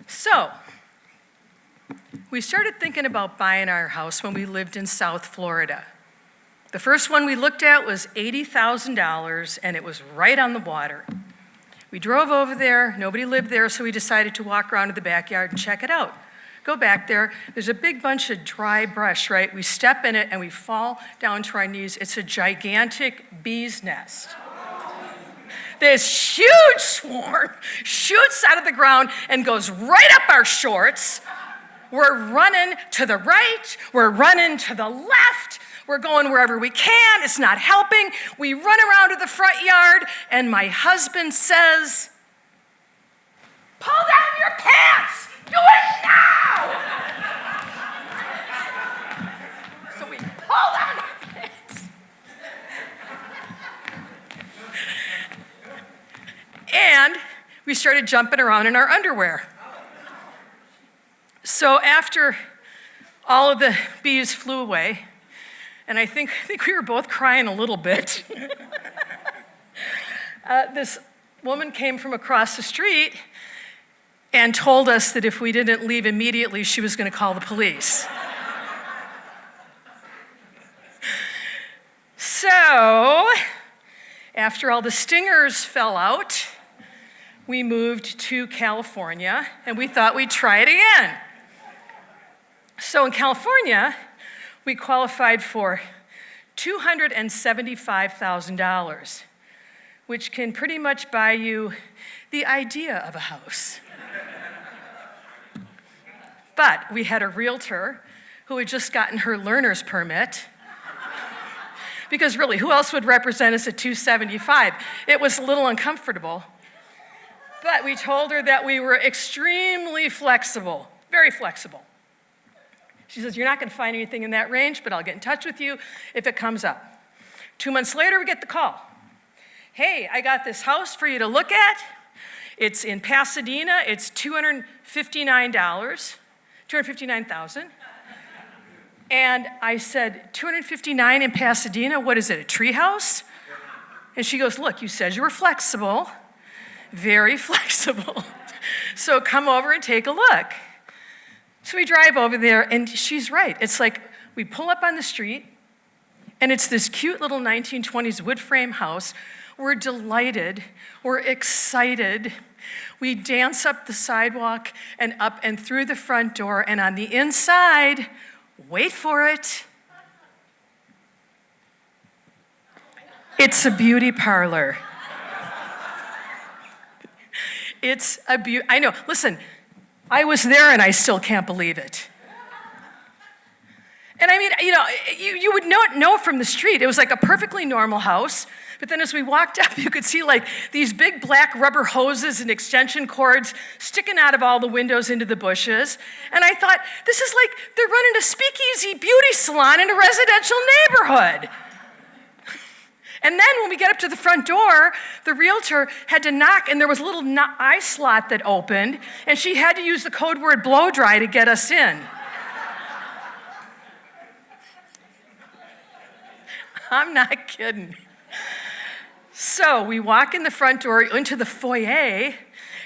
So, we started thinking about buying our house when we lived in South Florida. The first one we looked at was $80,000, and it was right on the water. We drove over there, nobody lived there, so we decided to walk around to the backyard and check it out. Go back there, there's a big bunch of dry brush, right? We step in it and we fall down to our knees. It's a gigantic bee's nest. This huge swarm shoots out of the ground and goes right up our shorts. We're running to the right, we're running to the left, we're going wherever we can, it's not helping. We run around to the front yard, and my husband says, "Pull down your pants! Do it now!" So we pull down our pants. And we started jumping around in our underwear. So after all of the bees flew away, and I think we were both crying a little bit, this woman came from across the street and told us that if we didn't leave immediately, she was going to call the police. So, after all the stingers fell out, we moved to California, and we thought we'd try it again. So in California, we qualified for $275,000, which can pretty much buy you the idea of a house. But we had a realtor who had just gotten her learner's permit, because really, who else would represent us at $275,000? It was a little uncomfortable. But we told her that we were extremely flexible, very flexible. She says, "You're not going to find anything in that range, but I'll get in touch with you if it comes up." 2 months later, we get the call. "Hey, I got this house for you to look at. It's in Pasadena. It's $259,000. And I said, "$259,000 in Pasadena? What is it, a tree house?" And she goes, "Look, you said you were flexible, very flexible. So come over and take a look." So we drive over there, and she's right. It's like we pull up on the street, and it's this cute little 1920s wood frame house. We're delighted. We're excited. We dance up the sidewalk and up and through the front door, and on the inside, wait for it, it's a beauty parlor. It's a beauty. I know. Listen, I was there and I still can't believe it. And I mean, you would not know from the street. It was like a perfectly normal house. But then as we walked up, you could see like these big black rubber hoses and extension cords sticking out of all the windows into the bushes. And I thought, this is like they're running a speakeasy beauty salon in a residential neighborhood. And then when we get up to the front door, the realtor had to knock, and there was a little eye slot that opened, and she had to use the code word blow dry to get us in. I'm not kidding. So we walk in the front door into the foyer,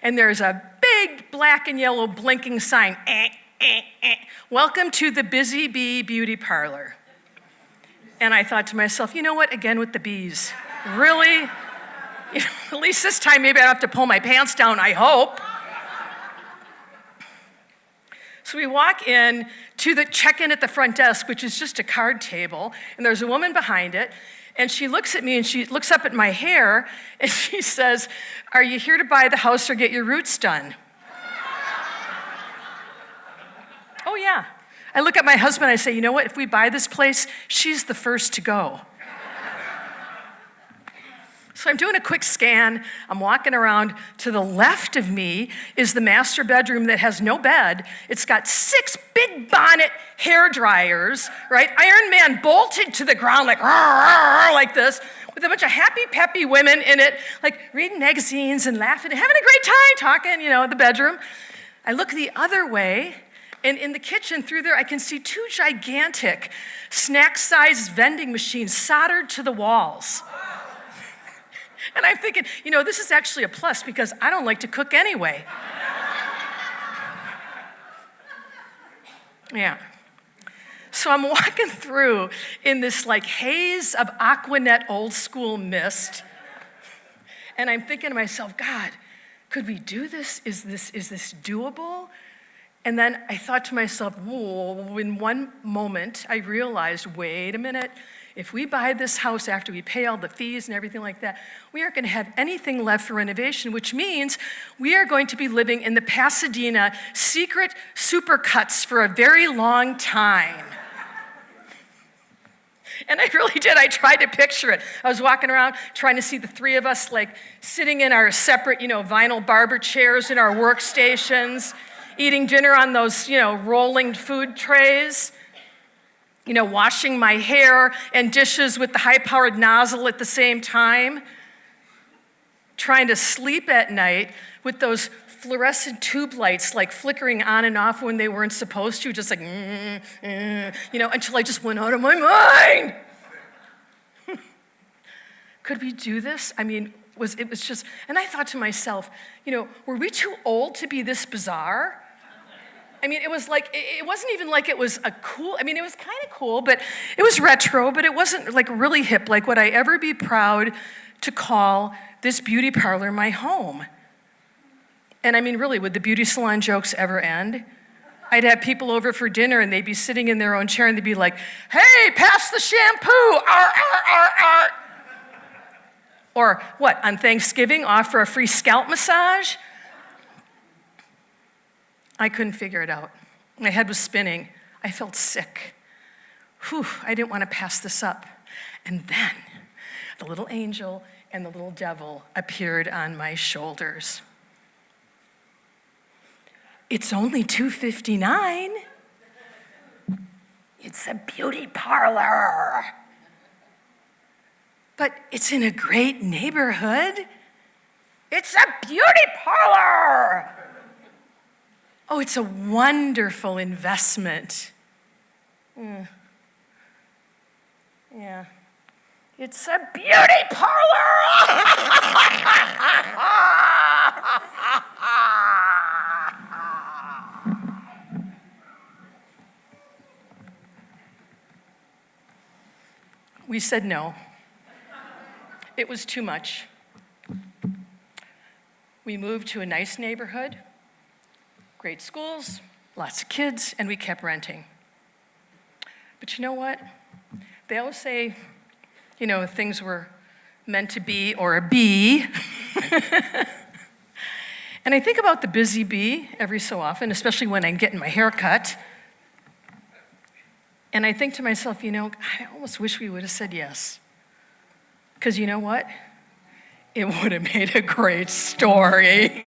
and there's a big black and yellow blinking sign. "Welcome to the Busy Bee Beauty Parlor." And I thought to myself, you know what, again with the bees. Really? At least this time maybe I don't have to pull my pants down, I hope. So we walk in to the check-in at the front desk, which is just a card table, and there's a woman behind it, and she looks at me and she looks up at my hair, and she says, "Are you here to buy the house or get your roots done?" Oh yeah. I look at my husband, I say, you know what, if we buy this place, she's the first to go. So I'm doing a quick scan, I'm walking around. To the left of me is the master bedroom that has no bed. It's got 6 big bonnet hair dryers, right? Iron Man bolted to the ground like this, with a bunch of happy, peppy women in it, like reading magazines and laughing, having a great time talking, in the bedroom. I look the other way, and in the kitchen through there, I can see 2 gigantic snack-sized vending machines soldered to the walls. And I'm thinking, this is actually a plus because I don't like to cook anyway. Yeah. So I'm walking through in this like haze of Aquanet old school mist, and I'm thinking to myself, God, could we do this? Is this doable? And then I thought to myself, whoa, in one moment, I realized, wait a minute, if we buy this house after we pay all the fees and everything like that, we aren't going to have anything left for renovation, which means we are going to be living in the Pasadena secret supercuts for a very long time. And I really did. I tried to picture it. I was walking around trying to see the three of us like sitting in our separate, vinyl barber chairs in our workstations, eating dinner on those, rolling food trays, washing my hair and dishes with the high-powered nozzle at the same time, trying to sleep at night with those fluorescent tube lights like flickering on and off when they weren't supposed to, just like, until I just went out of my mind. Could we do this? I mean, it was just, and I thought to myself, were we too old to be this bizarre? I mean, it was like, it wasn't even like it was it was kind of cool, but it was retro, but it wasn't like really hip. Like, would I ever be proud to call this beauty parlor my home? And I mean, really, would the beauty salon jokes ever end? I'd have people over for dinner and they'd be sitting in their own chair and they'd be like, hey, pass the shampoo, ar, ar, ar, ar. Or what, on Thanksgiving, offer a free scalp massage? I couldn't figure it out. My head was spinning. I felt sick. Whew, I didn't want to pass this up. And then the little angel and the little devil appeared on my shoulders. It's only $259. It's a beauty parlor. But it's in a great neighborhood. It's a beauty parlor. Oh, it's a wonderful investment. Yeah. It's a beauty parlor. We said no. It was too much. We moved to a nice neighborhood, great schools, lots of kids, and we kept renting. But you know what? They always say, things were meant to be or a bee. And I think about the busy bee every so often, especially when I'm getting my hair cut. And I think to myself, I almost wish we would have said yes. Because you know what? It would have made a great story.